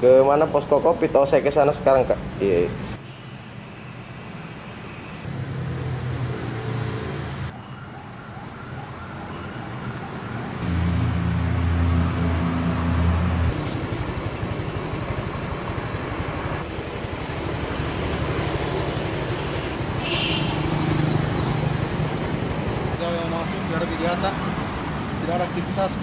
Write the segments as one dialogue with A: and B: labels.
A: Ke mana posko Covid? Oh, saya ke sana sekarang, Kak. Iya.
B: Yang masuk, tidak ada kegiatan, tidak ada aktivitas.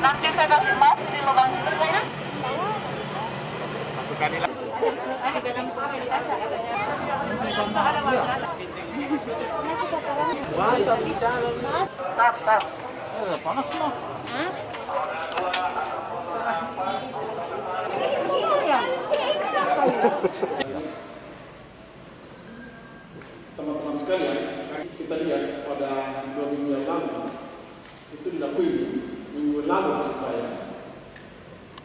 C: Nanti saya kasih mas di lubang itu saya. Staf.
B: Panas semua. Teman-teman sekalian, kita lihat pada 2 minggu yang lalu itu dilakukan minggu lalu maksud saya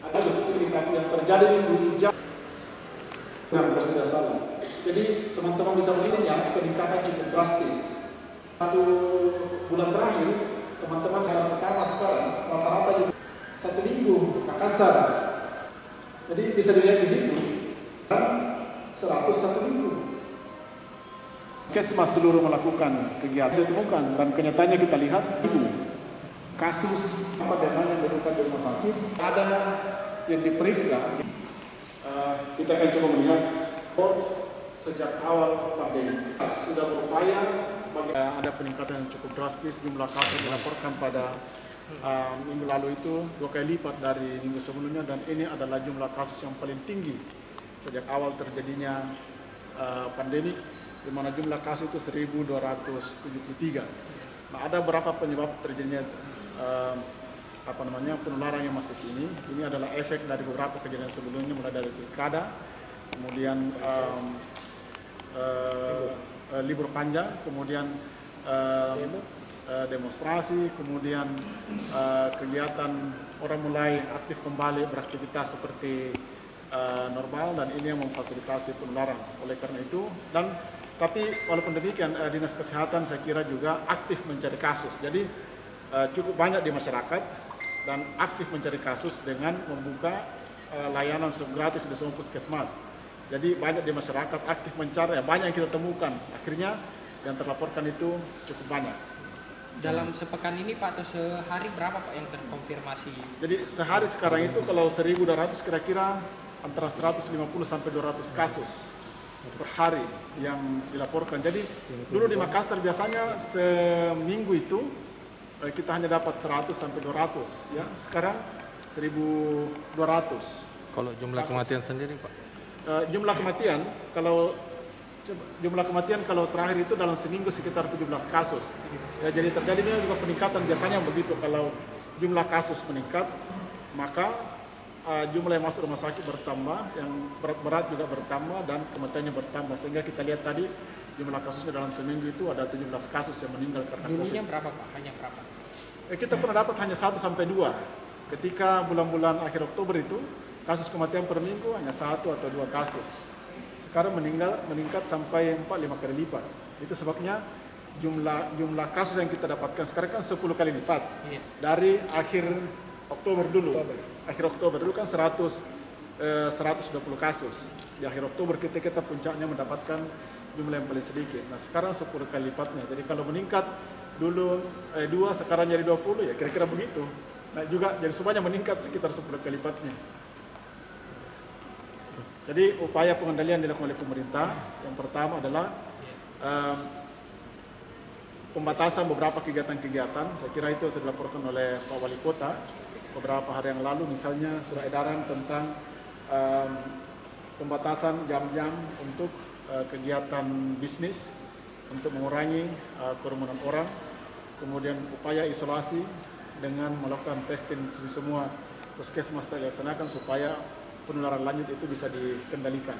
B: ada peningkatan yang terjadi minggu ini yang tidak salah. Jadi teman-teman bisa melihatnya peningkatan cukup drastis. 1 bulan terakhir teman-teman hari pertama sekarang rata-rata juga 1 minggu Makassar. Jadi bisa dilihat di situ 101 minggu. Puskesmas seluruh melakukan kegiatan ditemukan dan kenyataannya kita lihat kasus dengan yang dilakukan di rumah sakit ada yang diperiksa. Kita akan coba melihat sejak awal pandemi sudah berupaya ada peningkatan yang cukup drastis. Jumlah kasus dilaporkan pada minggu lalu itu 2 kali lipat dari minggu sebelumnya, dan ini adalah jumlah kasus yang paling tinggi sejak awal terjadinya pandemi, di mana jumlah kasus itu 1.273. Nah, ada beberapa penyebab terjadinya penularan yang masif ini. Ini adalah efek dari beberapa kejadian sebelumnya, mulai dari pilkada, kemudian libur panjang, kemudian demonstrasi, kemudian kegiatan orang mulai aktif kembali beraktivitas seperti normal, dan ini yang memfasilitasi penularan. Oleh karena itu, tapi walaupun demikian Dinas Kesehatan saya kira juga aktif mencari kasus. Jadi cukup banyak di masyarakat dan aktif mencari kasus dengan membuka layanan swab gratis di semua puskesmas. Jadi banyak di masyarakat aktif mencari, banyak yang kita temukan. Akhirnya yang terlaporkan itu cukup banyak.
D: Dalam sepekan ini Pak, atau sehari berapa Pak yang terkonfirmasi? Jadi
B: sehari sekarang itu kalau 1.200 kira-kira antara 150 sampai 200 kasus per hari yang dilaporkan. Jadi dulu di Makassar biasanya seminggu itu kita hanya dapat 100 sampai 200, ya. Sekarang 1.200.
E: Kalau jumlah kematian sendiri, Pak?
B: Jumlah kematian kalau terakhir itu dalam seminggu sekitar 17 kasus. Ya, jadi terjadinya juga peningkatan biasanya begitu. Kalau jumlah kasus meningkat, maka jumlah yang masuk rumah sakit bertambah, yang berat juga bertambah, dan kematiannya bertambah. Sehingga kita lihat tadi jumlah kasusnya dalam seminggu itu ada 17 kasus yang meninggal karena COVID.
D: Dulunya berapa Pak? Hanya berapa?
B: Kita pernah dapat hanya 1 sampai 2. Ketika bulan-bulan akhir Oktober itu, kasus kematian per minggu hanya 1 atau 2 kasus. Sekarang meningkat sampai 4-5 kali lipat. Itu sebabnya jumlah kasus yang kita dapatkan sekarang kan 10 kali lipat. Iya. Dari akhir Oktober dulu. Akhir Oktober dulu kan 120 kasus. Di akhir Oktober kita puncaknya mendapatkan jumlah yang paling sedikit. Nah, sekarang 10 kali lipatnya. Jadi kalau meningkat dulu 2, sekarang jadi 20, ya kira-kira begitu. Nah, juga jadi semuanya meningkat sekitar 10 kali lipatnya. Jadi upaya pengendalian dilakukan oleh pemerintah. Yang pertama adalah pembatasan beberapa kegiatan-kegiatan. Saya kira itu sudah dilaporkan oleh Pak Wali Kota beberapa hari yang lalu, misalnya surat edaran tentang pembatasan jam-jam untuk kegiatan bisnis untuk mengurangi kerumunan orang. Kemudian upaya isolasi dengan melakukan testing di semua puskesmas dilaksanakan supaya penularan lanjut itu bisa dikendalikan.